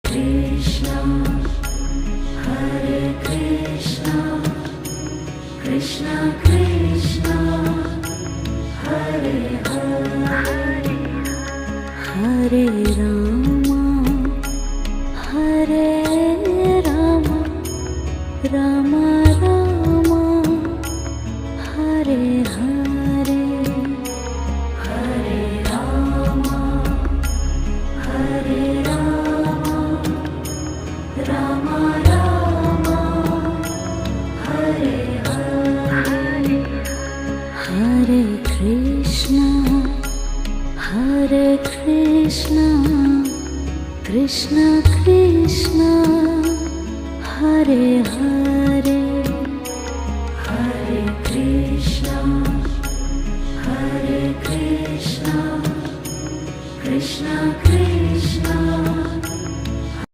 Krishna, Hare Krishna, Krishna Krishna, Hare Hare, Hare Rama, Hare Rama, Rama Rama, Hare Hare, Hare Rama, Hare Rama, Rama Rama, Hare Hare, Hare Krishna, Hare Krishna, Krishna Krishna, Hare Hare, Hare Krishna, Hare Krishna, Krishna Krishna,